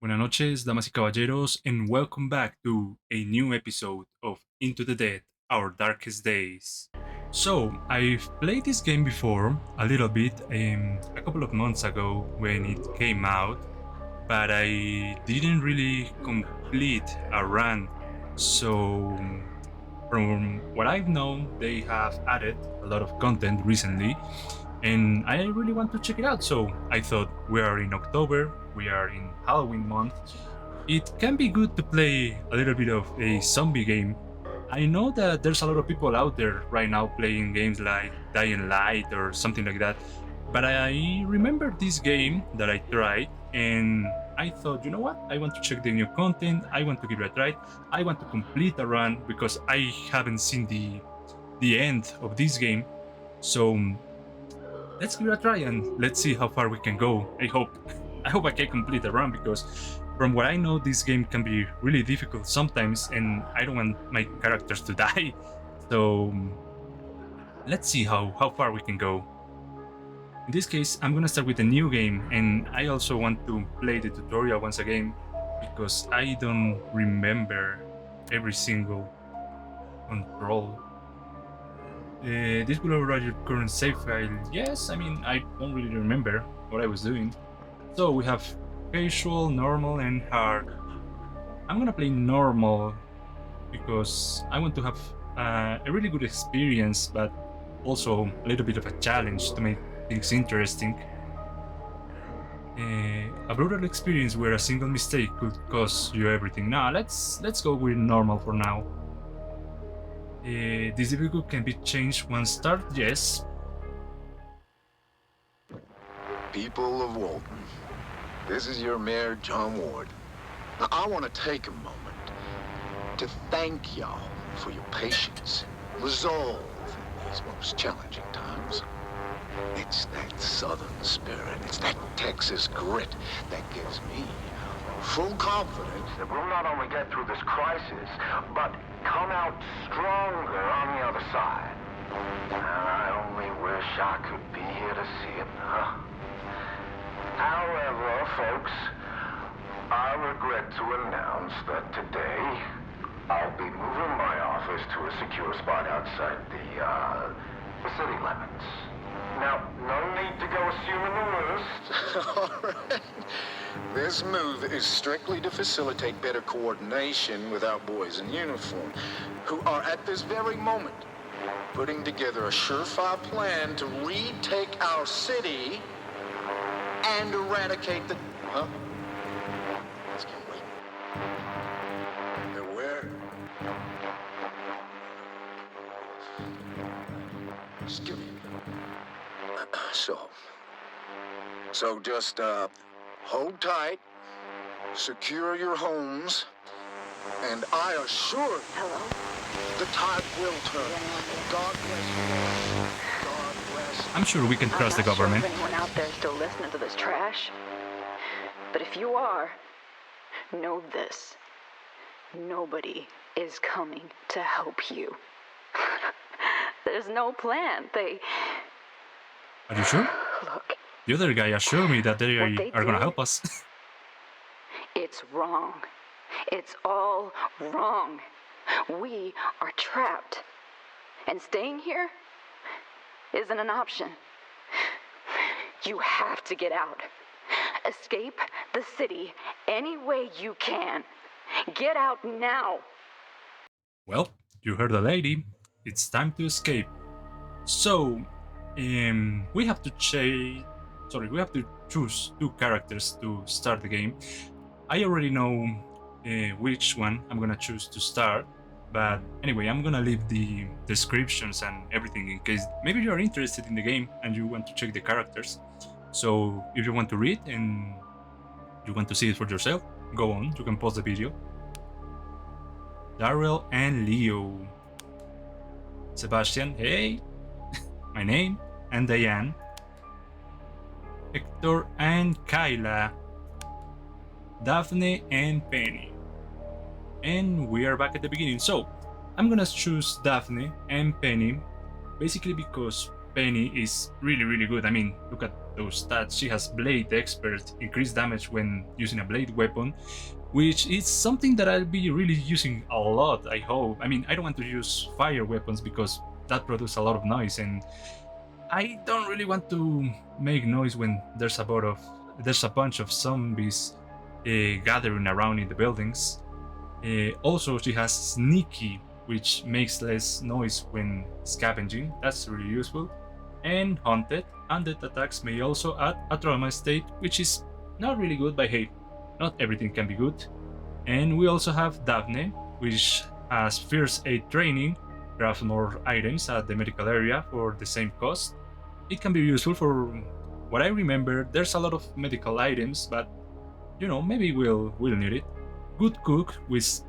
Buenas noches, damas y caballeros, and welcome back to a new episode of Into the Dead, Our Darkest Days. So, I've played this game before, a little bit, a couple of months ago when it came out, but I didn't really complete a run. So, from what I've known, they have added a lot of content recently, and I really want to check it out. So I thought we are in October, we are in Halloween month. It can be good to play a little bit of a zombie game. I know that there's a lot of people out there right now playing games like Dying Light or something like that, but I remember this game that I tried and I thought, you know what? I want to check the new content. I want to give it a try. I want to complete a run because I haven't seen the end of this game. So let's give it a try and let's see how far we can go. I hope I can complete the run because from what I know this game can be really difficult sometimes and I don't want my characters to die. So let's see how far we can go. In this case, I'm gonna start with a new game and I also want to play the tutorial once again because I don't remember every single control. This will override your current save file. Yes, I mean, I don't really remember what I was doing. So we have casual, normal, and hard. I'm gonna play normal because I want to have a really good experience, but also a little bit of a challenge to make things interesting. A brutal experience where a single mistake could cost you everything. Now let's go with normal for now. This difficulty can be changed once start. Yes. People of Walton, this is your mayor, John Ward. Now, I want to take a moment to thank y'all for your patience, resolve in these most challenging times. It's that Southern spirit, it's that Texas grit that gives me full confidence that we'll not only get through this crisis, but come out stronger on the other side. And I only wish I could be here to see it, huh? However, folks, I regret to announce that today I'll be moving my office to a secure spot outside the city limits. Now, no need to go assuming the worst. All right. This move is strictly to facilitate better coordination with our boys in uniform, who are at this very moment putting together a surefire plan to retake our city and eradicate the... Huh? Let's get wait. Where? Excuse me. So just, hold tight, secure your homes, and I assure you... Hello? The tide will turn. God bless you. God bless. I'm sure we can trust the I'm not government. sure if anyone out there is still listening to this trash. But if you are, know this. Nobody is coming to help you. There's no plan. Are you sure? Look, The other guy assured me that they What they are gonna did- help us. it's wrong. It's all wrong. We are trapped. And staying here isn't an option. You have to get out. Escape the city any way you can. Get out now. Well, you heard the lady. It's time to escape. So, we have to we have to choose two characters to start the game. I already know which one I'm gonna choose to start, but anyway, I'm gonna leave the descriptions and everything in case maybe you're interested in the game and you want to check the characters. So, if you want to read and you want to see it for yourself, go on. You can pause the video. Daryl and Leo. Sebastian, hey, my name, and Diane. Hector and Kyla. Daphne and Penny. And we are back at the beginning. So, I'm gonna choose Daphne and Penny, basically because Penny is really good. I mean, look at those stats. She has Blade Expert, increased damage when using a blade weapon, which is something that I'll be really using a lot, I hope. I mean, I don't want to use fire weapons because that produces a lot of noise, and I don't really want to make noise when there's a bunch of zombies gathering around in the buildings. Also, she has Sneaky, which makes less noise when scavenging. That's really useful. And Haunted. Undead attacks may also add a trauma state, which is not really good, but hey, not everything can be good. And we also have Daphne, which has first aid training, grabs more items at the medical area for the same cost. It can be useful for what I remember. There's a lot of medical items, but maybe we'll need it. Good cook, which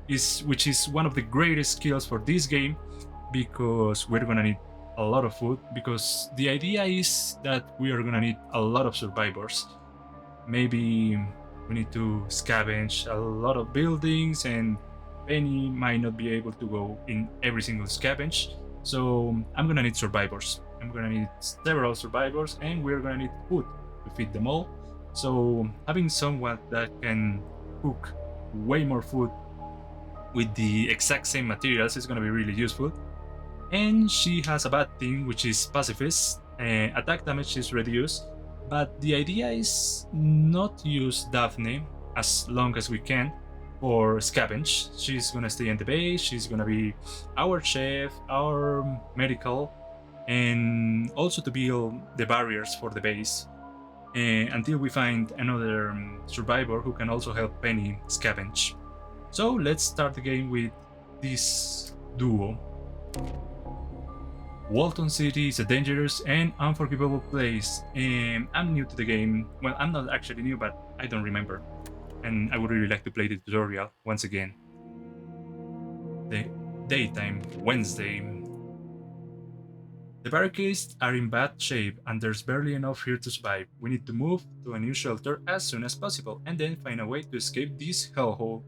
is one of the greatest skills for this game, because we're gonna need a lot of food. Because the idea is that we are gonna need a lot of survivors. Maybe we need to scavenge a lot of buildings, and Penny might not be able to go in every single scavenge. So I'm gonna need survivors. I'm gonna need several survivors, and we're gonna need food to feed them all. So having someone that can cook way more food with the exact same materials is gonna be really useful. And she has a bad thing, which is pacifist. Attack damage is reduced, but the idea is not to use Daphne as long as we can for scavenge. She's gonna stay in the base, she's gonna be our chef, our medical, and also to build the barriers for the base until we find another survivor who can also help Penny scavenge. So let's start the game with this duo. Walton City is a dangerous and unforgivable place, and I'm new to the game. Well, I'm not actually new, but I don't remember. And I would really like to play the tutorial once again. The daytime, Wednesday. The barricades are in bad shape and there's barely enough here to survive. We need to move to a new shelter as soon as possible and then find a way to escape this hellhole.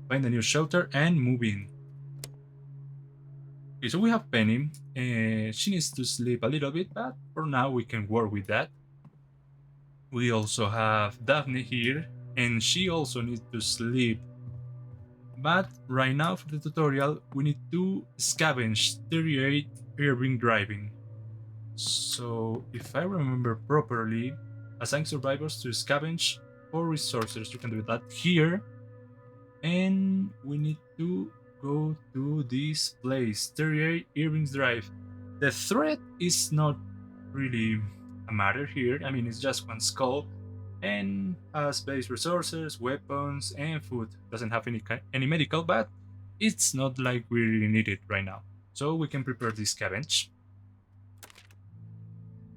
Find a new shelter and move in. Okay, so we have Penny. She needs to sleep a little bit, but for now we can work with that. We also have Daphne here, and she also needs to sleep. But right now for the tutorial, we need to scavenge 38 urban driving. So if I remember properly, assign survivors to scavenge 4 resources. You can do that here. And we need to go to this place, 38 Irving's Drive. The threat is not really a matter here. I mean, it's just one skull and has base resources, weapons, and food. Doesn't have any medical, but it's not like we really need it right now. So we can prepare this scavenge.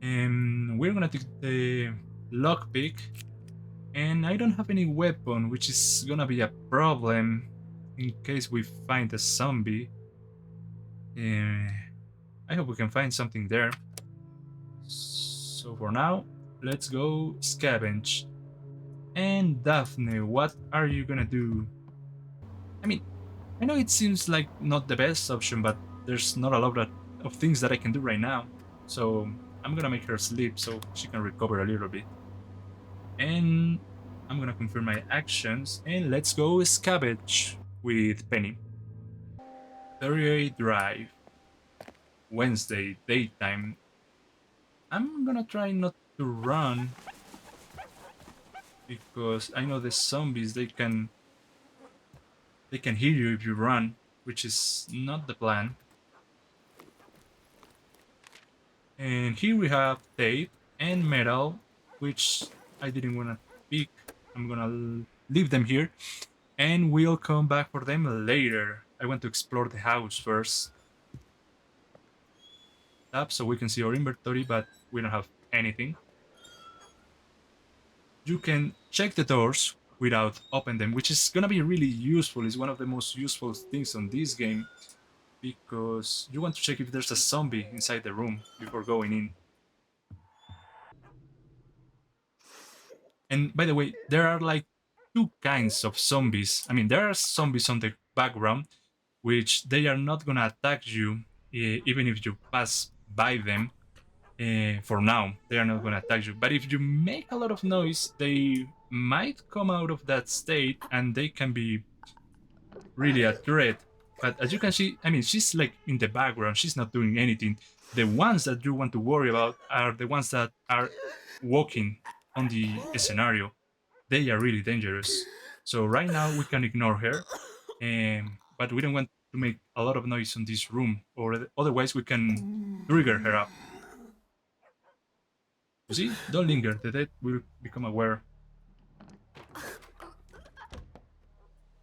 And we're gonna take the lockpick. And I don't have any weapon, which is gonna be a problem in case we find a zombie. I hope we can find something there. So for now, let's go scavenge. And Daphne, what are you gonna do? I mean, I know it seems like not the best option, but there's not a lot of things that I can do right now. So I'm gonna make her sleep so she can recover a little bit. And I'm gonna confirm my actions, and let's go scavenge with Penny. 38 Drive, Wednesday, daytime. I'm gonna try not to run because I know the zombies, they can hear you if you run, which is not the plan. And here we have tape and metal, which I didn't want to pick. I'm gonna leave them here, and we'll come back for them later. I want to explore the house first. Tap so we can see our inventory, but we don't have anything. You can check the doors without open them, which is gonna be really useful. It's one of the most useful things on this game, because you want to check if there's a zombie inside the room before going in. And by the way, there are like 2 kinds of zombies. I mean, there are zombies on the background, which they are not gonna attack you even if you pass by them. For now, they are not gonna attack you. But if you make a lot of noise, they might come out of that state and they can be really a threat. But as you can see, I mean, she's like in the background, she's not doing anything. The ones that you want to worry about are the ones that are walking on the scenario. They are really dangerous. So right now we can ignore her, but we don't want to make a lot of noise on this room, or otherwise we can trigger her up. You see? Don't linger. The dead will become aware.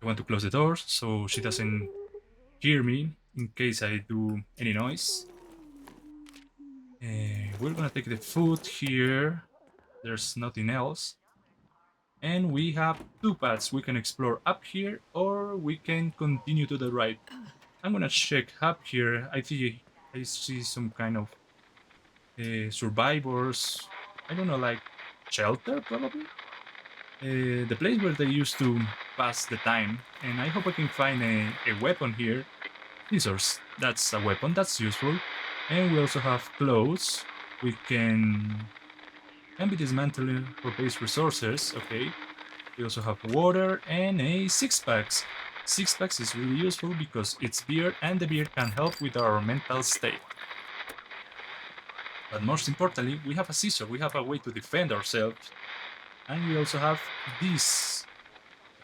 I want to close the doors so she doesn't hear me in case I do any noise. We're gonna take the food here. There's nothing else. And we have two paths. We can explore up here or we can continue to the right. I'm gonna check up here. I think I see some kind of survivors. I don't know, like shelter probably. The place where they used to pass the time. And I hope I can find a weapon here. Scissors. That's a weapon. That's useful. And we also have clothes. We can be dismantling for base resources. Okay. We also have water and a six packs. Six packs is really useful because it's beer and the beer can help with our mental state. But most importantly, we have a scissor. We have a way to defend ourselves. And we also have this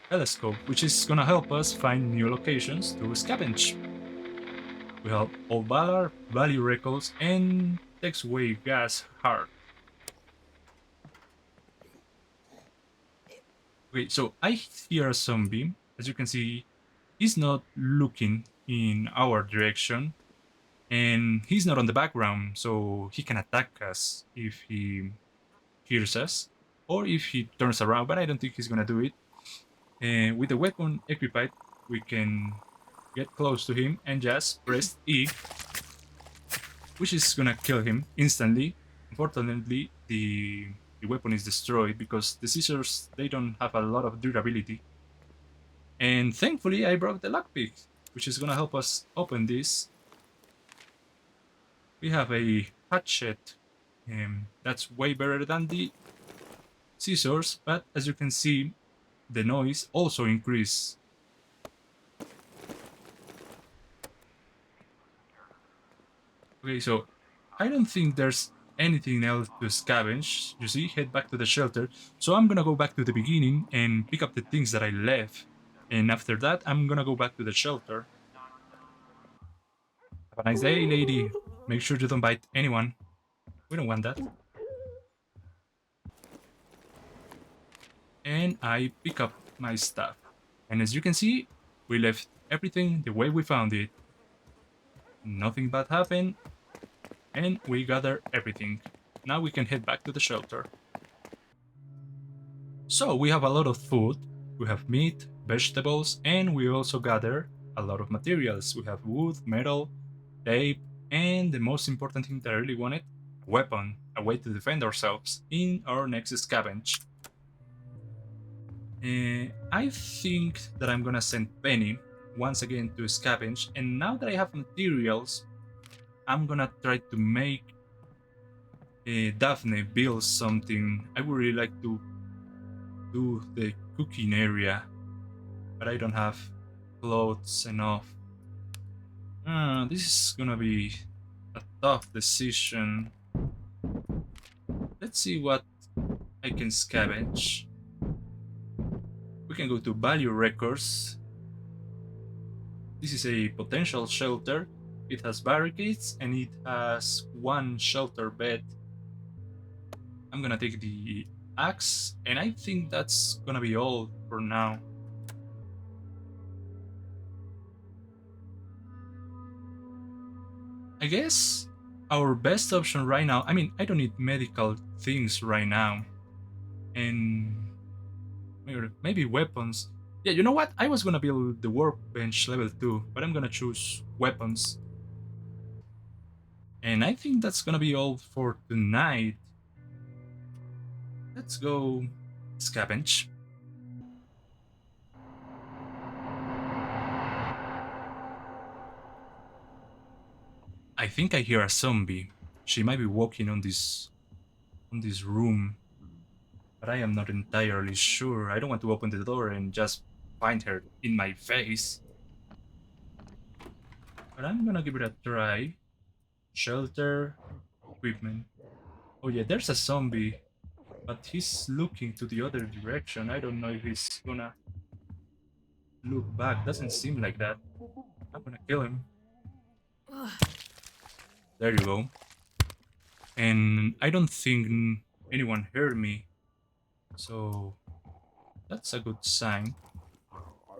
telescope, which is gonna help us find new locations to scavenge. We have Old Valar, Value Records, and Takes Away Gas Heart. Okay, so I hear a zombie. As you can see, he's not looking in our direction, and he's not on the background, so he can attack us if he hears us, or if he turns around, but I don't think he's gonna do it. And with the weapon equipped, we can get close to him and just press E, which is gonna kill him instantly. Unfortunately, the weapon is destroyed because the scissors, they don't have a lot of durability. And thankfully, I broke the lockpick, which is gonna help us open this. We have a hatchet, that's way better than the scissors, but as you can see, the noise also increased. Okay, so I don't think there's anything else to scavenge. You see, head back to the shelter. So I'm gonna go back to the beginning and pick up the things that I left. And after that, I'm gonna go back to the shelter. Have a nice day, lady. Make sure you don't bite anyone. We don't want that. And I pick up my stuff. And as you can see, we left everything the way we found it. Nothing bad happened. And we gather everything. Now we can head back to the shelter. So we have a lot of food. We have meat, vegetables, and we also gather a lot of materials. We have wood, metal, tape, and the most important thing that I really wanted, a weapon, a way to defend ourselves in our next scavenge. I think that I'm gonna send Penny once again to scavenge, and now that I have materials, I'm gonna try to make Daphne build something. I would really like to do the cooking area, but I don't have clothes enough. This is gonna be a tough decision. Let's see what I can scavenge. We can go to Value Records. This is a potential shelter. It has barricades and it has one shelter bed. I'm gonna take the axe, and I think that's gonna be all for now. I guess our best option right now, I mean, I don't need medical things right now. And maybe weapons. Yeah, you know what? I was gonna build the workbench level 2, but I'm gonna choose weapons. And I think that's gonna be all for tonight. Let's go scavenge. I think I hear a zombie. She might be walking on this room, but I am not entirely sure. I don't want to open the door and just find her in my face. But I'm gonna give it a try. Shelter, equipment. Oh yeah, there's a zombie, but he's looking to the other direction. I don't know if he's gonna look back. Doesn't seem like that. I'm gonna kill him. There you go. And I don't think anyone heard me, so that's a good sign.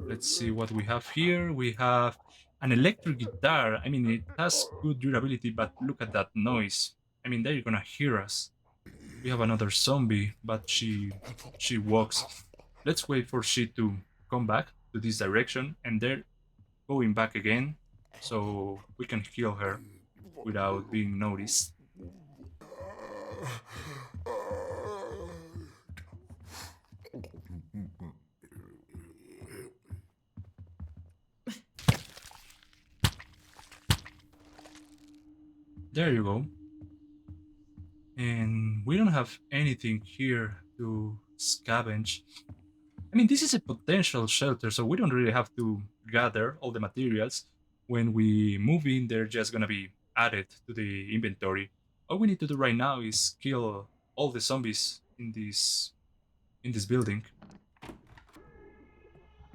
Let's see what we have here. We have an electric guitar. I mean, it has good durability, but look at that noise. I mean, they're gonna hear us. We have another zombie, but she walks. Let's wait for she to come back to this direction, and they're going back again, so we can kill her without being noticed. There you go. And we don't have anything here to scavenge. I mean, this is a potential shelter, so we don't really have to gather all the materials. When we move in, they're just gonna be added to the inventory. All we need to do right now is kill all the zombies in this building.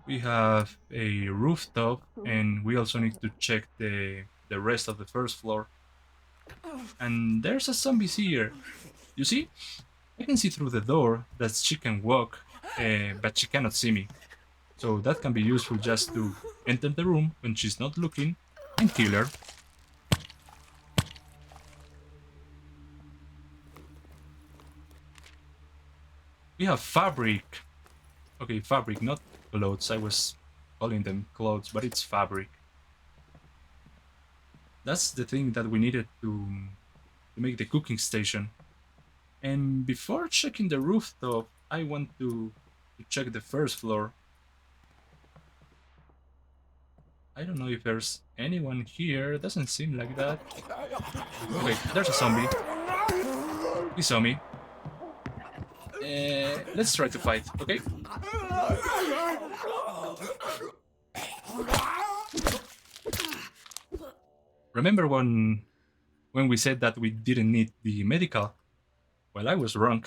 We have a rooftop, and we also need to check the rest of the first floor. And there's a zombie here. You see? I can see through the door that she can walk, but she cannot see me. So that can be useful just to enter the room when she's not looking and kill her. We have fabric. Okay, fabric, not clothes. I was calling them clothes, but it's fabric. That's the thing that we needed to make the cooking station. And before checking the rooftop, I want to check the first floor. I don't know if there's anyone here. It doesn't seem like that. Okay, there's a zombie. He saw me. Let's try to fight, okay? Remember when we said that we didn't need the medical? Well, I was wrong.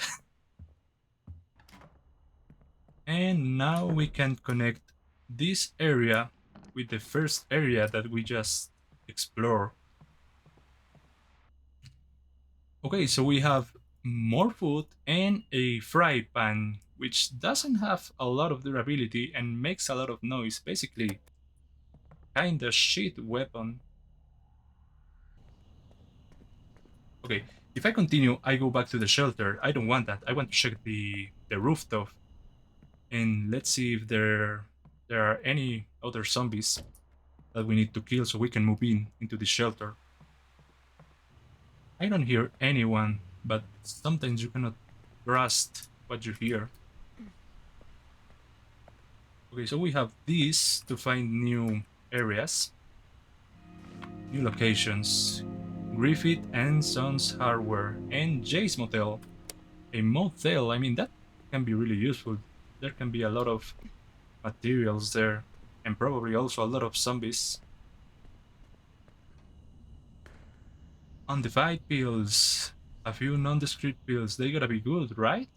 And now we can connect this area with the first area that we just explored. Okay, so we have more food and a fry pan, which doesn't have a lot of durability and makes a lot of noise. Basically, kinda shit weapon. Okay, if I continue, I go back to the shelter. I don't want that. I want to check the rooftop. And let's see if there are any other zombies that we need to kill so we can move into the shelter. I don't hear anyone, but sometimes you cannot trust what you hear. Okay, so we have this to find new areas, new locations. Griffith and Sons Hardware and Jay's Motel. A motel, I mean, that can be really useful. There can be a lot of materials there, and probably also a lot of zombies. Undivided pills. A few nondescript pills. They gotta be good, right?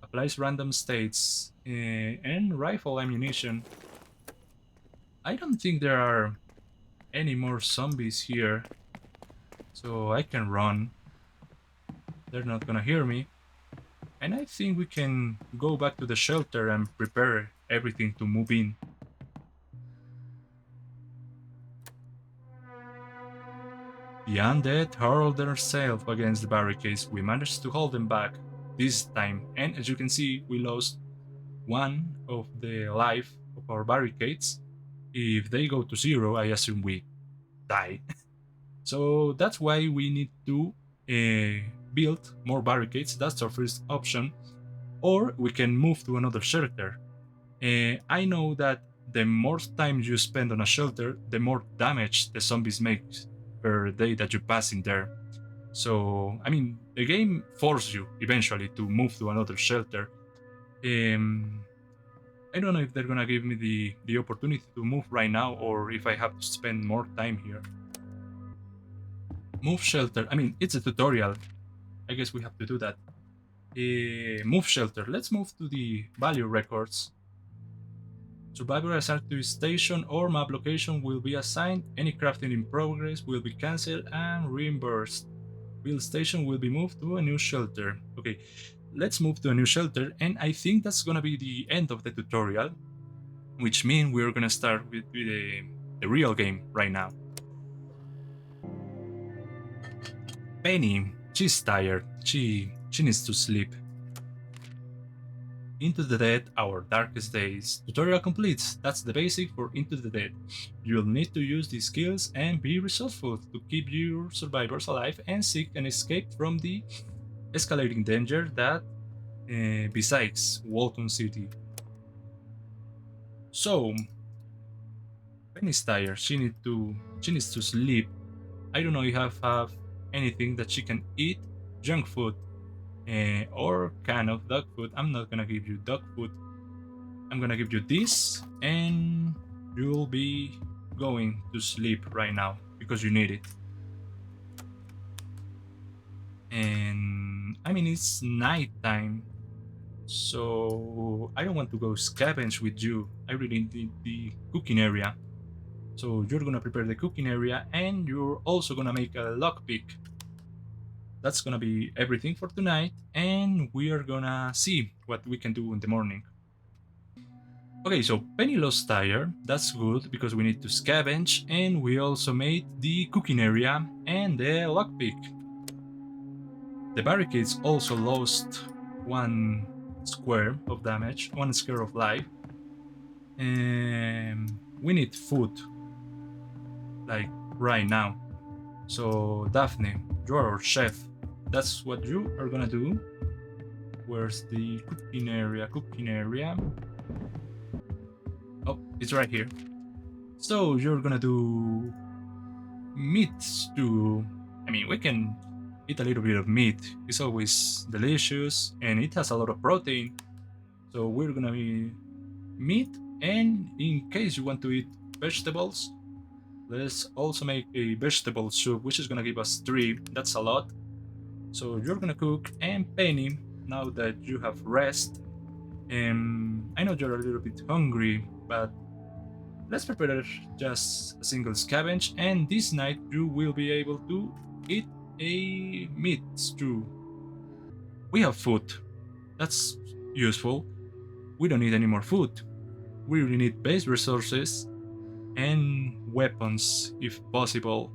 Applies random states. And rifle ammunition. I don't think there are any more zombies here, so I can run. They're not gonna hear me. And I think we can go back to the shelter and prepare everything to move in. The undead hurled themselves against the barricades. We managed to hold them back this time, and as you can see, we lost one of the life of our barricades. If they go to zero, I assume we die. So that's why we need to build more barricades. That's our first option. Or we can move to another shelter. I know that the more time you spend on a shelter, the more damage the zombies make per day that you pass in there. So, I mean, the game forces you eventually to move to another shelter. Um, I don't know if they're gonna give me the opportunity to move right now or if I have to spend more time here. Move shelter. I mean, it's a tutorial. I guess we have to do that. Move shelter. Let's move to the value records. Survivor assigned to station or map location will be assigned. Any crafting in progress will be cancelled and reimbursed. Build station will be moved to a new shelter. Okay, let's move to a new shelter, and I think that's gonna be the end of the tutorial, which means we're gonna start with the real game right now. Penny, she's tired. She needs to sleep. Into the Dead, Our Darkest Days. Tutorial complete. That's the basic for Into the Dead. You'll need to use these skills and be resourceful to keep your survivors alive and seek an escape from the escalating danger that besides Walton City. So, Penny's tired. She needs to sleep. I don't know if I have anything that she can eat. Junk food or kind of dog food. I'm not gonna give you dog food. I'm gonna give you this, and you'll be going to sleep right now because you need it. And I mean, it's nighttime, so I don't want to go scavenge with you. I really need the cooking area. So you're gonna prepare the cooking area, and you're also gonna make a lockpick. That's gonna be everything for tonight, and we are gonna see what we can do in the morning. Okay, so Penny lost tire. That's good because we need to scavenge, and we also made the cooking area and the lockpick. The barricades also lost 1 square of damage, 1 square of life. And we need food, like right now. So Daphne, you're our chef. That's what you are gonna do. Where's the cooking area? Cooking area. Oh, it's right here. So you're gonna do meat stew. I mean, we can eat a little bit of meat. It's always delicious and it has a lot of protein. So we're gonna be meat, and in case you want to eat vegetables, let's also make a vegetable soup, which is gonna give us 3. That's a lot. So you're gonna cook, and Penny, now that you have rest, and I know you're a little bit hungry, but let's prepare just a single scavenge, and this night you will be able to eat a meat stew. We have food. That's useful. We don't need any more food. We really need base resources and weapons if possible.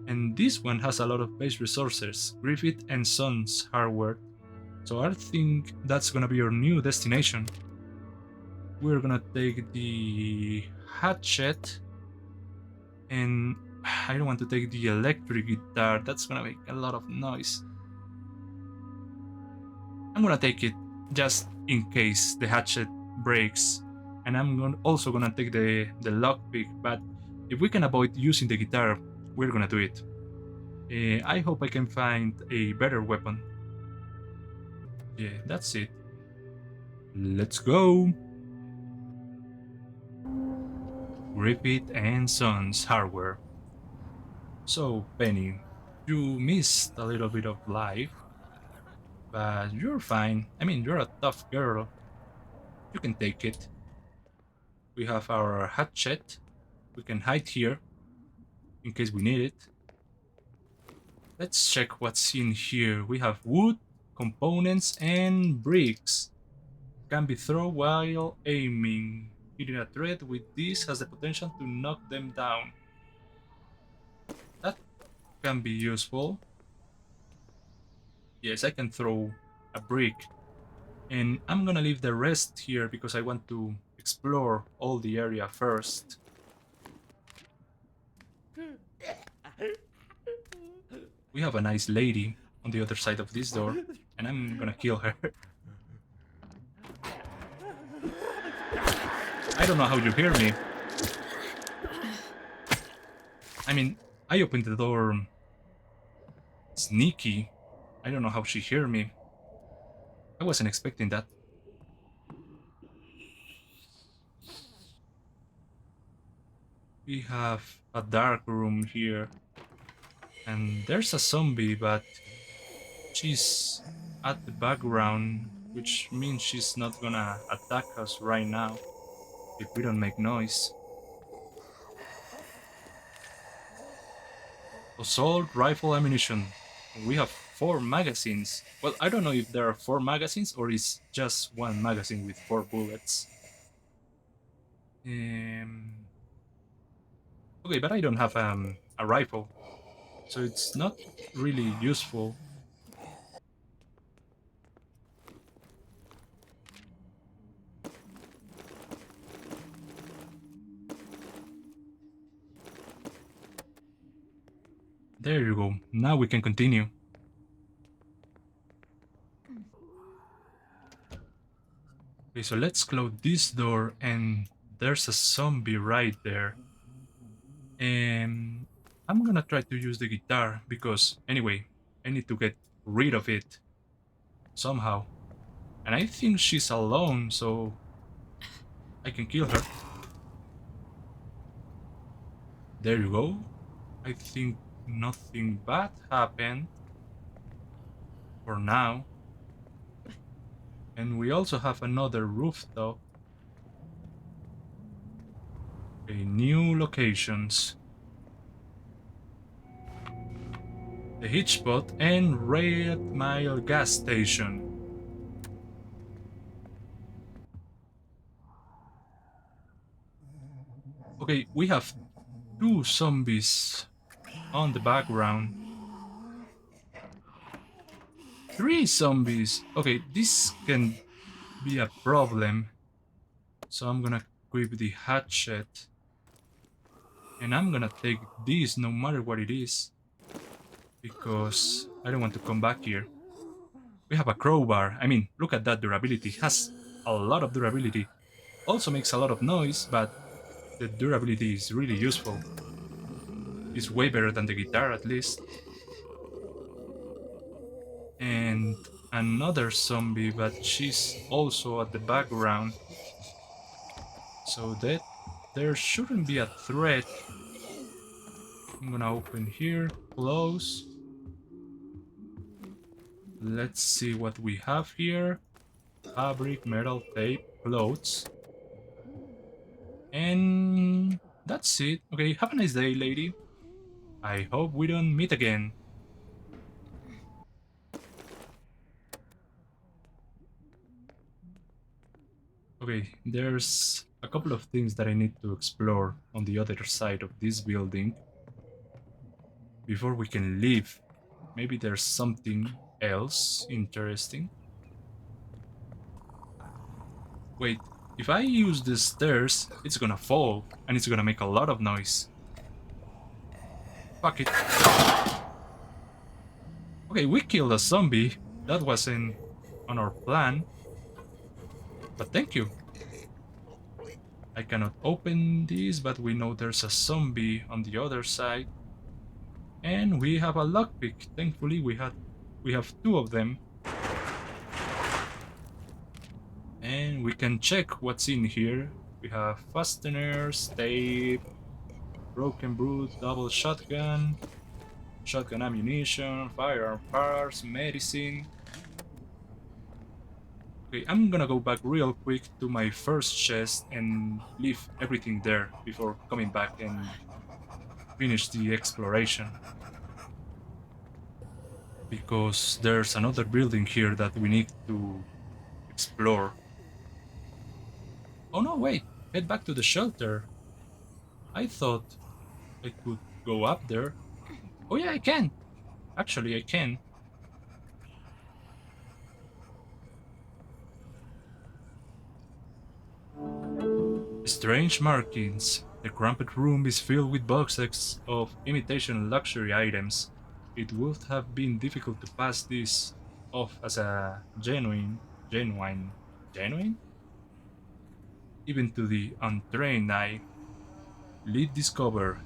And this one has a lot of base resources, Griffith and Sons hardware. So I think that's gonna be our new destination. We're gonna take the hatchet, and I don't want to take the electric guitar, that's gonna make a lot of noise. I'm gonna take it just in case the hatchet breaks, and I'm also gonna take the lockpick, but if we can avoid using the guitar, we're gonna do it. I hope I can find a better weapon. Yeah, that's it. Let's go! Griffith and Sons hardware. So, Penny, you missed a little bit of life, but you're fine. I mean, you're a tough girl. You can take it. We have our hatchet. We can hide here in case we need it. Let's check what's in here. We have wood, components, and bricks. Can be thrown while aiming. Hitting a threat with this has the potential to knock them down. That can be useful. Yes, I can throw a brick. And I'm gonna leave the rest here because I want to explore all the area first. We have a nice lady on the other side of this door, and I'm gonna kill her. I don't know how you hear me. I mean, I opened the door sneaky. I don't know how she heard me. I wasn't expecting that. We have a dark room here. And there's a zombie, but she's at the background, which means she's not gonna attack us right now if we don't make noise. Assault rifle ammunition. We have 4 magazines. Well, I don't know if there are 4 magazines or it's just one magazine with 4 bullets. Um, okay, but I don't have a rifle, so it's not really useful. There you go. Now we can continue. Okay, so let's close this door, and there's a zombie right there. And I'm gonna try to use the guitar because, anyway, I need to get rid of it somehow. And I think she's alone, so I can kill her. There you go. I think nothing bad happened for now. And we also have another rooftop. Okay, new locations. The Hitchpot and Red Mile gas station. Okay, we have 2 zombies on the background. 3 zombies. Okay, this can be a problem. So I'm gonna equip the hatchet. And I'm gonna take this no matter what it is. Because I don't want to come back here. We have a crowbar. I mean, look at that durability. It has a lot of durability. Also makes a lot of noise, but the durability is really useful. It's way better than the guitar, at least. And another zombie, but she's also at the background. So that there shouldn't be a threat. I'm gonna open here, close. Let's see what we have here. Fabric, metal, tape, clothes. And that's it. Okay, have a nice day, lady. I hope we don't meet again. Okay, there's a couple of things that I need to explore on the other side of this building before we can leave. Maybe there's something else interesting. Wait, if I use the stairs, it's gonna fall and it's gonna make a lot of noise. Fuck it. Okay, we killed a zombie. That wasn't on our plan. But thank you. I cannot open this, but we know there's a zombie on the other side. And we have a lockpick. Thankfully, we have 2 of them. And we can check what's in here. We have fasteners, tape, broken brute, double shotgun, shotgun ammunition, firearm parts, medicine. Okay, I'm gonna go back real quick to my first chest and leave everything there before coming back and finish the exploration. Because there's another building here that we need to explore. Oh no, wait, head back to the shelter. I thought I could go up there. Oh yeah, I can. Actually, I can. Strange markings. The cramped room is filled with boxes of imitation luxury items. It would have been difficult to pass this off as a genuine? Even to the untrained eye. Lead discover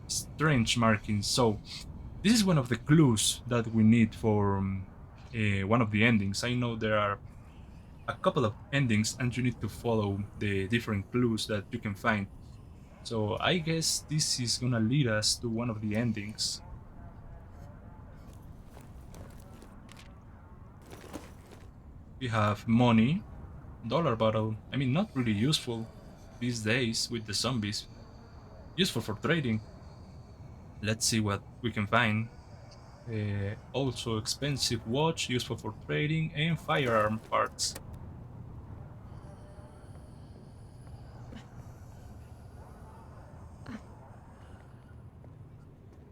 strange markings. So This is one of the clues that we need for one of the endings. I know there are a couple of endings, and you need to follow the different clues that you can find. So I guess this is gonna lead us to one of the endings. We have money, dollar bottle. I mean, not really useful these days with the zombies. Useful for trading. Let's see what we can find. Also expensive watch, useful for trading, and firearm parts.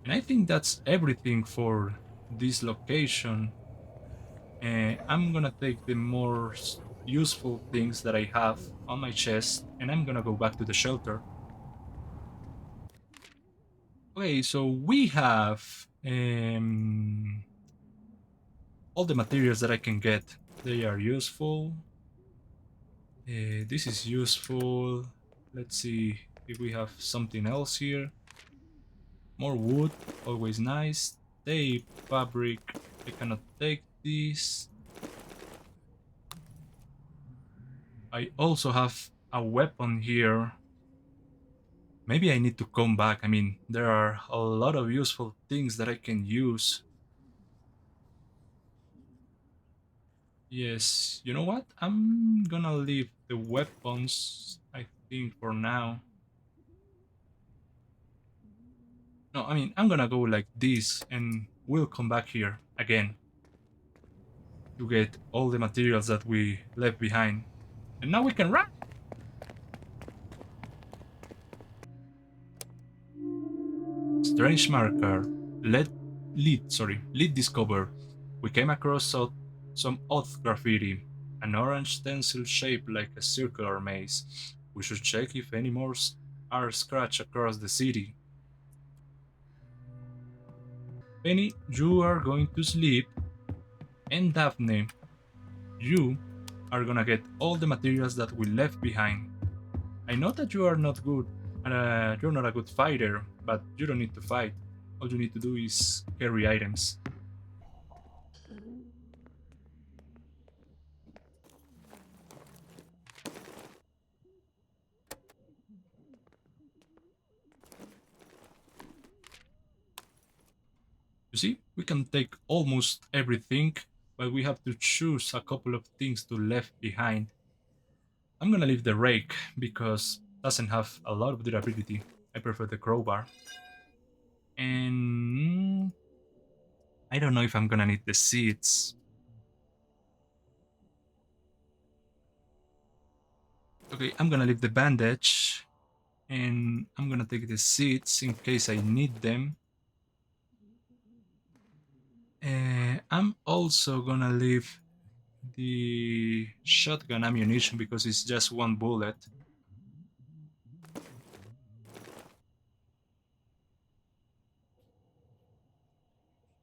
And I think that's everything for this location. I'm gonna take the more useful things that I have on my chest, and I'm gonna go back to the shelter. Okay, so we have all the materials that I can get. They are useful. This is useful. Let's see if we have something else here. More wood, always nice. Tape, fabric. I cannot take this. I also have a weapon here. Maybe I need to come back. I mean, there are a lot of useful things that I can use. Yes, you know what? I'm gonna leave the weapons, I think, for now. No, I mean, I'm gonna go like this, and we'll come back here again to get all the materials that we left behind. And now we can run! Strange marker. Lead discovered. We came across some odd graffiti. An orange stencil shaped like a circular maze. We should check if any more are scratched across the city. Penny, you are going to sleep, and Daphne, you are gonna get all the materials that we left behind. I know that you are not good, you're not a good fighter, but you don't need to fight. All you need to do is carry items. You see, we can take almost everything, but we have to choose a couple of things to left behind. I'm gonna leave the rake because it doesn't have a lot of durability. I prefer the crowbar. And I don't know if I'm gonna need the seeds. Okay, I'm gonna leave the bandage, and I'm gonna take the seeds in case I need them. I'm also gonna leave the shotgun ammunition because it's just one bullet.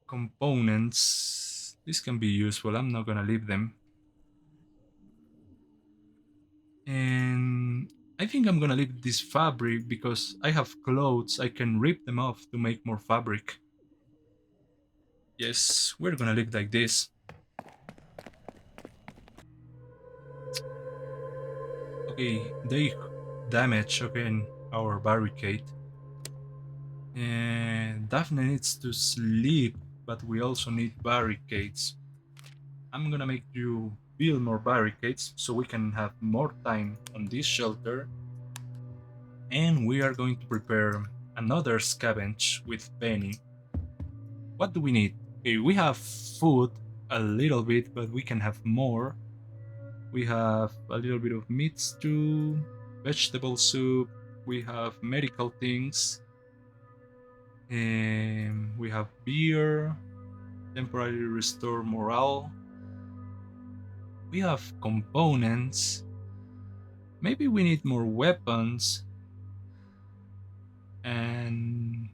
Components. This can be useful. I'm not gonna leave them. And I think I'm gonna leave this fabric because I have clothes. I can rip them off to make more fabric. Yes, we're gonna leave like this. Okay, they damage again our barricade. And Daphne needs to sleep, but we also need barricades. I'm gonna make you build more barricades so we can have more time on this shelter. And we are going to prepare another scavenge with Penny. What do we need? Okay, we have food a little bit, but we can have more. We have a little bit of meat stew, vegetable soup, we have medical things, and we have beer, temporarily restore morale. We have components. Maybe we need more weapons. And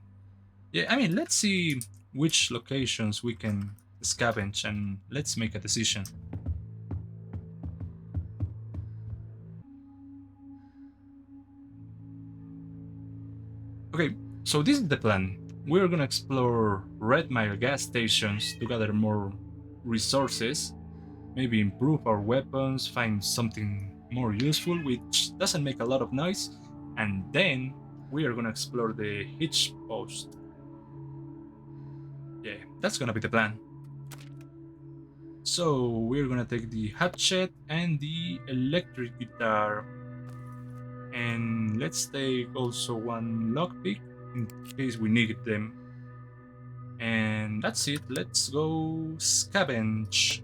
yeah, I mean, let's see which locations we can scavenge and let's make a decision. Okay, so this is the plan. we're gonna explore Red Mile gas stations to gather more resources, maybe improve our weapons, find something more useful which doesn't make a lot of noise, and then we are gonna explore the hitch post. Yeah, that's gonna be the plan. So we're gonna take the hatchet and the electric guitar, and let's take also one lockpick in case we need them. And that's it. Let's go scavenge.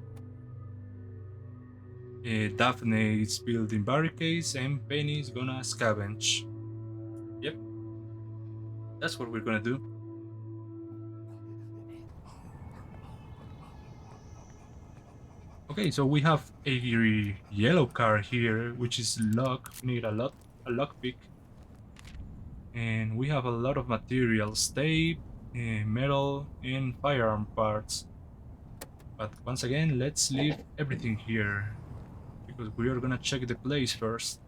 Daphne is building barricades, and Penny is gonna scavenge. Yep, that's what we're gonna do. Okay, so we have a yellow car here, which is lock. We need a lockpick, and we have a lot of materials: tape, metal, and firearm parts. But once again, let's leave everything here because we are gonna check the place first.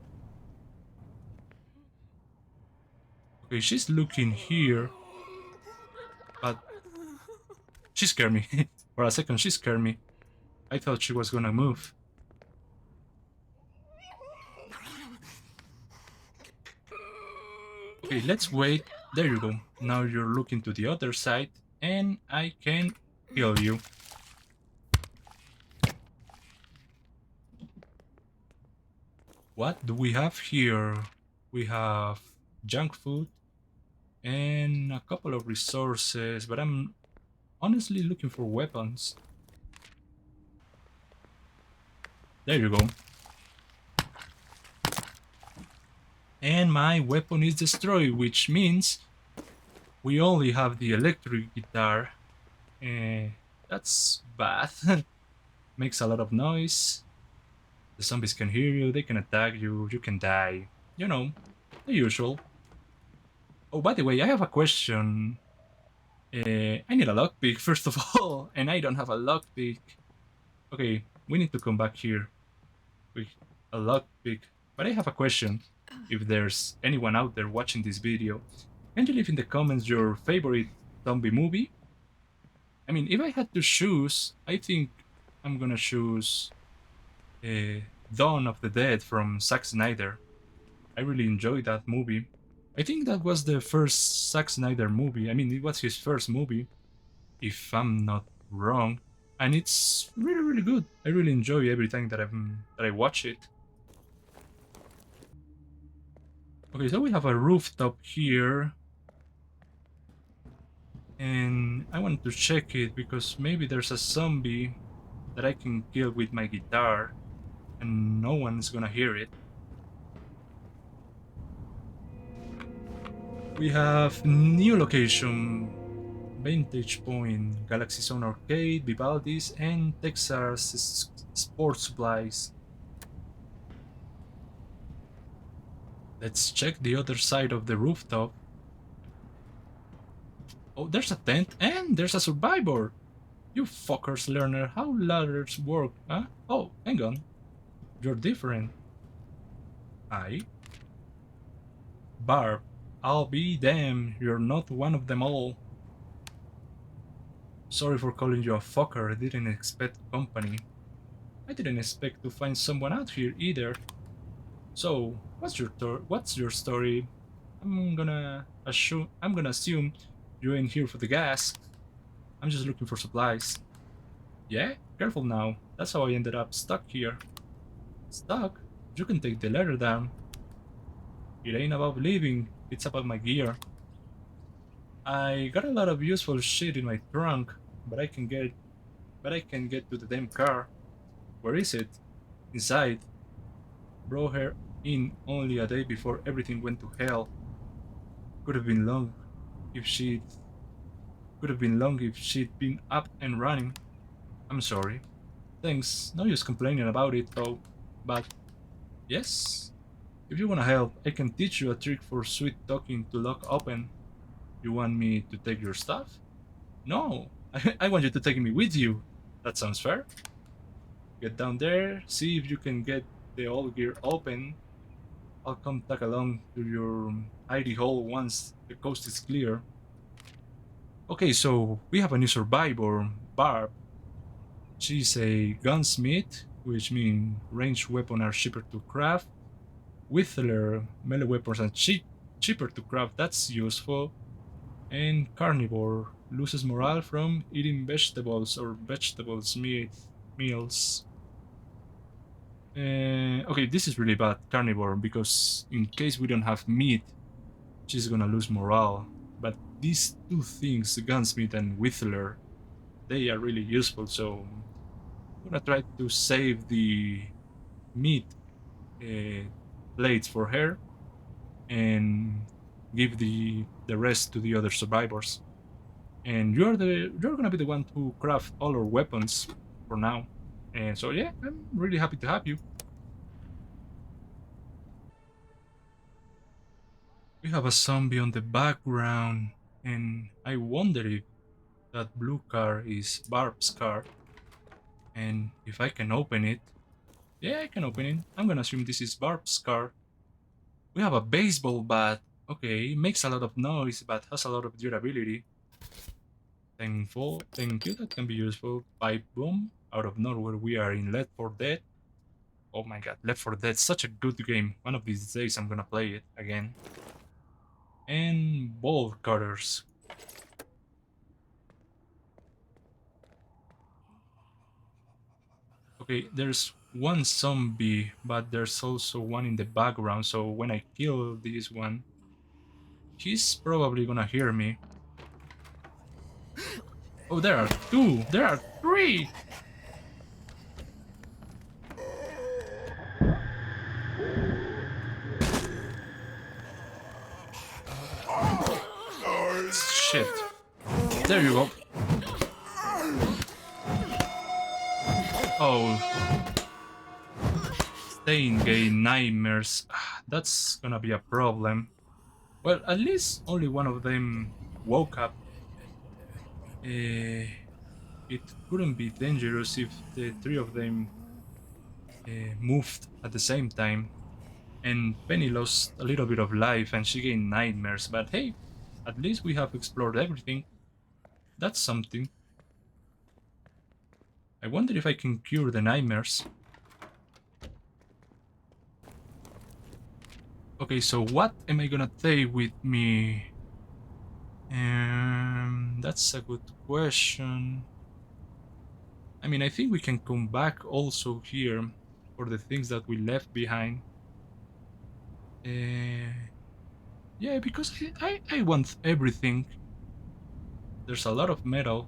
Okay, she's looking here, but she scared me. For a second, she scared me. I thought she was gonna move. Okay, let's wait. There you go. Now you're looking to the other side, and I can kill you. What do we have here? We have junk food and a couple of resources, but I'm honestly looking for weapons. There you go. And my weapon is destroyed, which means we only have the electric guitar. That's bad. Makes a lot of noise. The zombies can hear you, they can attack you, you can die. You know, the usual. Oh, by the way, I have a question. I need a lockpick, first of all, and I don't have a lockpick. Okay, we need to come back here with a lockpick. But I have a question. If there's anyone out there watching this video, can you leave in the comments your favorite zombie movie? I mean, if I had to choose, I think I'm gonna choose Dawn of the Dead from Zack Snyder. I really enjoyed that movie. I think that was the first Zack Snyder movie. I mean, it was his first movie, if I'm not wrong, and it's really, really good. I really enjoy every time that I watch it. Okay, so we have a rooftop here, and I want to check it because maybe there's a zombie that I can kill with my guitar, and no one's gonna hear it. We have new location, Vantage Point, Galaxy Zone Arcade, Vivaldi's, and Texas Sports Supplies. Let's check the other side of the rooftop. Oh, there's a tent and there's a survivor. You fuckers learner how ladders work, huh? Oh, hang on. You're different. I? Barb, I'll be damned, you're not one of them all. Sorry for calling you a fucker, I didn't expect company. I didn't expect to find someone out here either. So, what's your story? I'm gonna assume you ain't here for the gas. I'm just looking for supplies. Yeah? Careful now. That's how I ended up stuck here. Stuck? You can take the ladder down. It ain't about leaving, it's about my gear. I got a lot of useful shit in my trunk, but I can get to the damn car. Where is it? Inside. Brought her in only a day before everything went to hell. Could have been long if she'd been up and running. I'm sorry. Thanks. No use complaining about it though. But yes. If you wanna help, I can teach you a trick for sweet talking to lock open. You want me to take your stuff? No. I want you to take me with you. That sounds fair. Get down there, see if you can get the old gear open. I'll come tag along to your hidey hole once the coast is clear. Okay, so we have a new survivor, Barb. She's a gunsmith, which means ranged weapons are cheaper to craft. Whistler, melee weapons are cheaper to craft, that's useful. And carnivore, loses morale from eating vegetables or vegetables meals. Okay, this is really bad, carnivore, because in case we don't have meat, she's gonna lose morale. But these two things, gunsmith and whistler, they are really useful, so I'm gonna try to save the meat uh, plates for her and give the rest to the other survivors. And you're gonna be the one to craft all our weapons for now. And so yeah, I'm really happy to have you. We have a zombie on the background, and I wonder if that blue car is Barb's car, and if I can open it. Yeah, I can open it. I'm gonna assume this is Barb's car. We have a baseball bat. Okay, makes a lot of noise, but has a lot of durability. Thank you, that can be useful. Pipe bomb. Out of nowhere, we are in Left 4 Dead. Oh my god, Left 4 Dead, such a good game. One of these days I'm gonna play it again. And ball cutters. Okay, there's one zombie, but there's also one in the background, so when I kill this one, he's probably gonna hear me. Oh, there are two! There are three! Shit. There you go. Oh, staying gay nightmares. That's gonna be a problem. Well, at least only one of them woke up. Uh, it couldn't be dangerous if the three of them moved at the same time. And Penny lost a little bit of life and she gained nightmares, but hey, at least we have explored everything. That's something. I wonder if I can cure the nightmares. Okay, so what am I gonna take with me? That's a good question. I mean, I think we can come back also here for the things that we left behind. Uh, yeah, because I want everything. There's a lot of metal.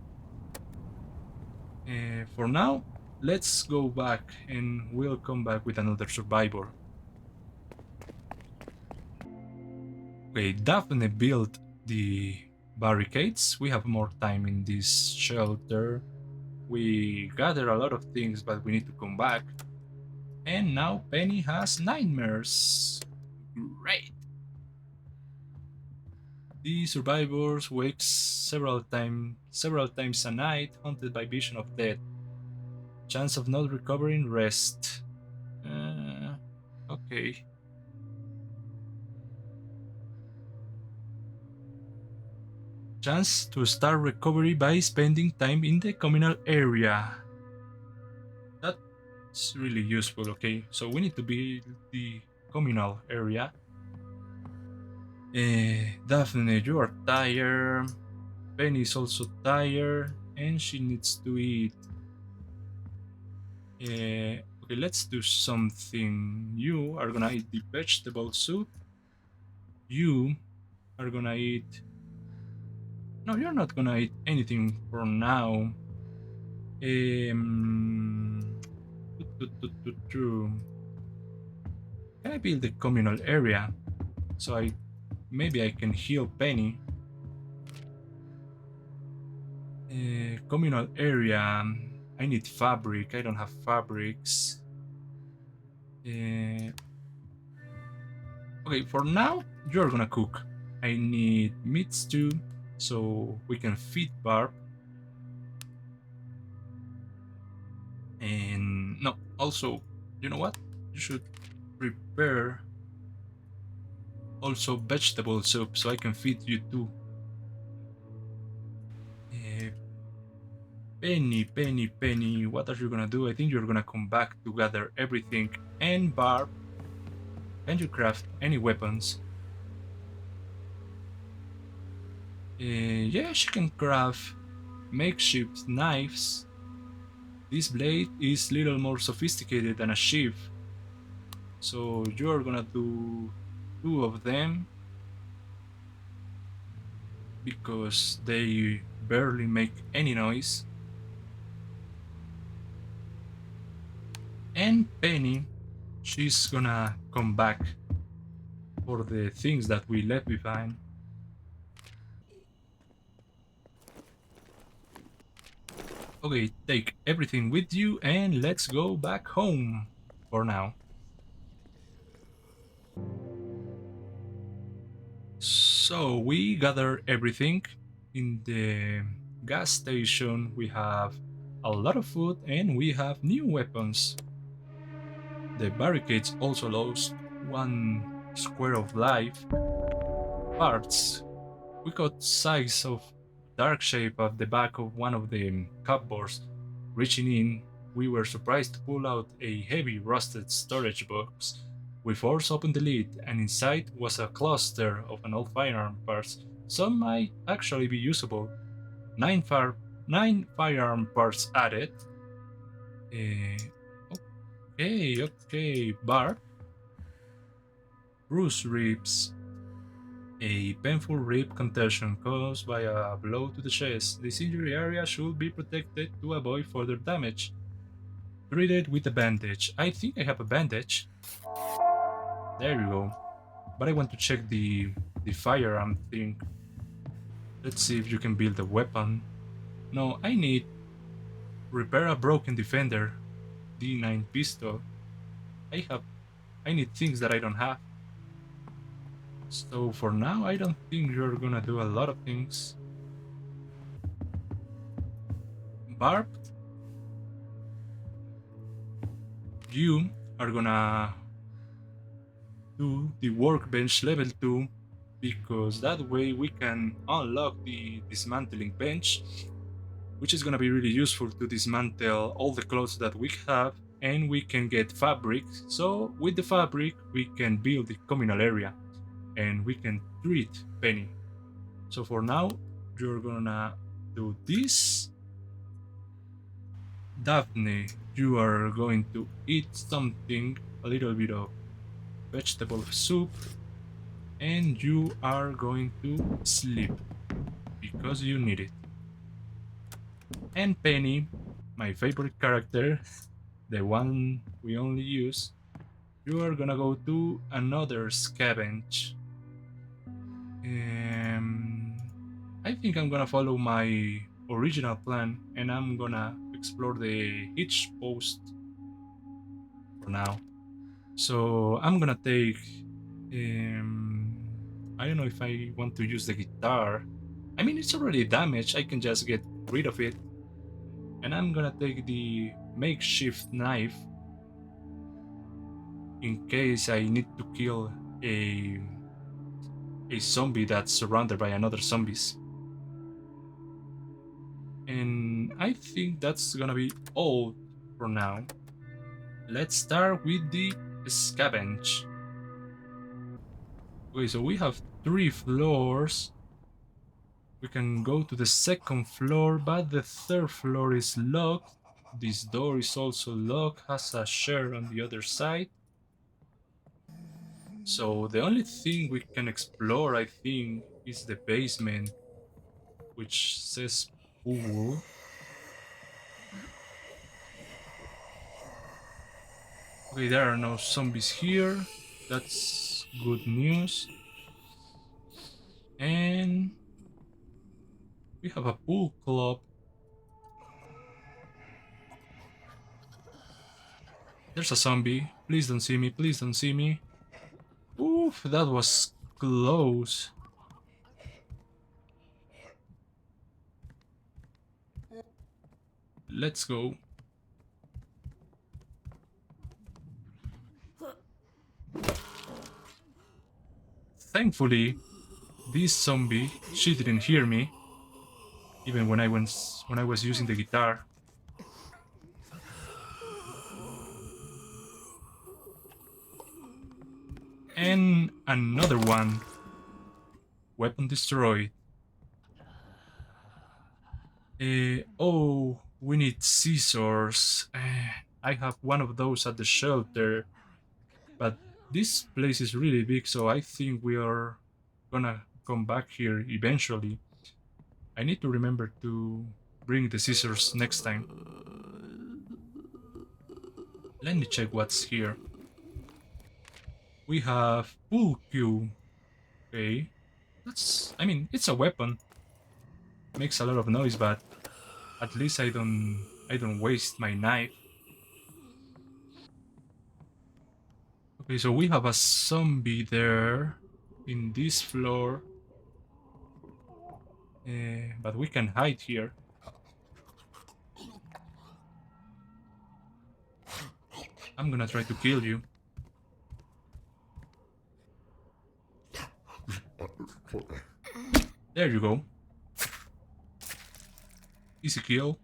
For now, let's go back and we'll come back with another survivor. Okay, Daphne built the barricades. We have more time in this shelter. We gather a lot of things, but we need to come back. And now Penny has nightmares. Great. The survivors wakes several times a night, haunted by vision of death. Chance of not recovering rest. Okay. Chance to start recovery by spending time in the communal area. That's really useful, okay? So we need to build the communal area. Daphne, you are tired. Penny is also tired, and she needs to eat. Okay, let's do something. You are gonna eat the vegetable soup. You are gonna eat. No, you're not gonna eat anything for now. Um, Can I build the communal area so maybe I can heal Penny? Communal area. I need fabric. I don't have fabrics. Okay, for now, you're gonna cook. I need meat stew so we can feed Barb. And no, also, you know what? You should prepare also vegetable soup so I can feed you too. Penny, Penny, Penny, what are you gonna do? I think you're gonna come back to gather everything. And Barb, can you craft any weapons? Yeah, she can craft makeshift knives. This blade is little more sophisticated than a sheath. So you're gonna do 2 of them because they barely make any noise. And Penny, she's gonna come back for the things that we left behind. Okay, take everything with you and let's go back home for now. So we gather everything in the gas station. We have a lot of food and we have new weapons. The barricades also lost 1 square of life. Parts. We caught sight of dark shape at the back of one of the cupboards. Reaching in, we were surprised to pull out a heavy rusted storage box. We forced open the lid, and inside was a cluster of an old firearm parts. Some might actually be usable. 9 firearm parts added. Uh, okay. Barb. Bruce ribs. A painful rib contusion caused by a blow to the chest. This injury area should be protected to avoid further damage. Treated with a bandage. I think I have a bandage. There you go. But I want to check the firearm thing. Let's see if you can build a weapon. No, I need repair a broken defender. D9 pistol. I need things that I don't have. So for now, I don't think you're gonna do a lot of things. Barb, you are gonna do the workbench level 2 because that way we can unlock the dismantling bench, which is gonna be really useful to dismantle all the clothes that we have, and we can get fabric. So with the fabric, we can build the communal area and we can treat Penny. So for now, you're gonna do this. Daphne, you are going to eat something, a little bit of vegetable soup, and you are going to sleep because you need it. And Penny, my favorite character, the one we only use, you are gonna go to another scavenge. I think I'm gonna follow my original plan and I'm gonna explore the hitch post for now. So I'm gonna take I don't know if I want to use the guitar. I mean, it's already damaged, I can just get rid of it. And I'm gonna take the makeshift knife in case I need to kill a zombie that's surrounded by another zombies. And I think that's gonna be all for now. Let's start with the scavenge. Okay, so we have 3 floors. We can go to the 2nd floor, but the 3rd floor is locked. This door is also locked, has a share on the other side. So the only thing we can explore, I think, is the basement, which says pool. Okay, there are no zombies here. That's good news. And we have a pool club. There's a zombie. Please don't see me, please don't see me. Oof, that was close. Let's go. Thankfully, this zombie, she didn't hear me. even when I was using the guitar. And another one, weapon destroyed. Oh, we need scissors. I have one of those at the shelter, but this place is really big, so I think we are gonna come back here eventually. I need to remember to bring the scissors next time. Let me check what's here. We have pool cue. Okay, I mean, it's a weapon. Makes a lot of noise, but at least I don't waste my knife. Okay, so we have a zombie there in this floor, but we can hide here. I'm gonna try to kill you. There you go. Easy kill.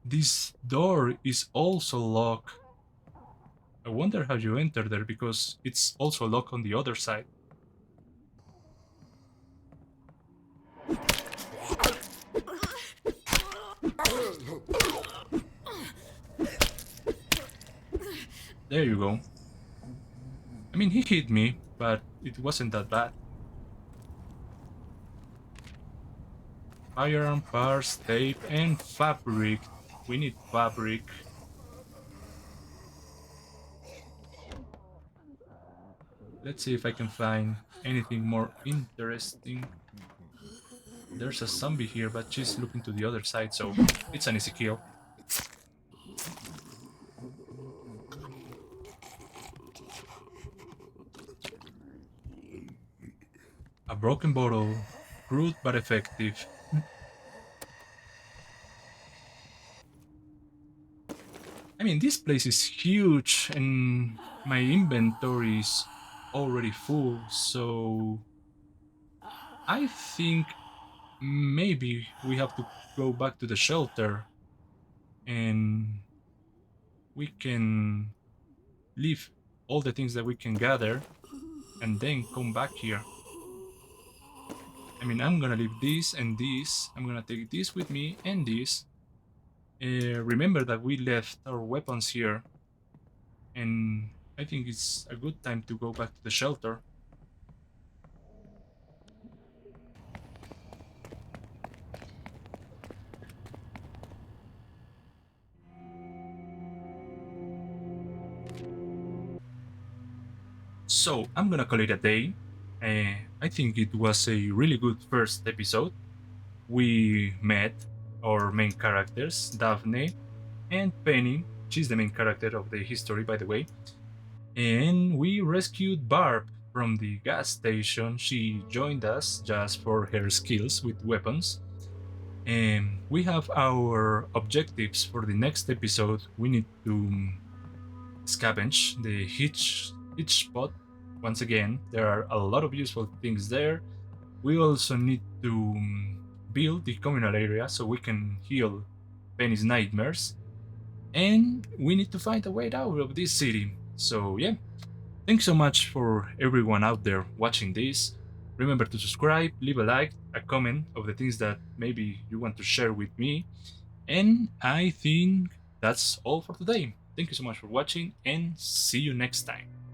This door is also locked. I wonder how you enter there because it's also locked on the other side. There you go. I mean, he hit me, but it wasn't that bad. Firearm parts, tape, and fabric. We need fabric. Let's see if I can find anything more interesting. There's a zombie here, but she's looking to the other side, so it's an easy kill. A broken bottle, crude but effective. I mean, this place is huge and my inventory is already full, so I think maybe we have to go back to the shelter and we can leave all the things that we can gather and then come back here. I mean, I'm gonna leave this and this. I'm gonna take this with me and this. Remember that we left our weapons here, and I think it's a good time to go back to the shelter. So I'm gonna call it a day. I think it was a really good first episode. We met our main characters, Daphne and Penny. She's the main character of the history, by the way. And we rescued Barb from the gas station. She joined us just for her skills with weapons. And we have our objectives for the next episode. We need to scavenge the hitch spot. Once again, there are a lot of useful things there. We also need to build the communal area so we can heal Penny's nightmares. And we need to find a way out of this city. So yeah, thanks so much for everyone out there watching this. Remember to subscribe, leave a like, a comment of the things that maybe you want to share with me. And I think that's all for today. Thank you so much for watching and see you next time.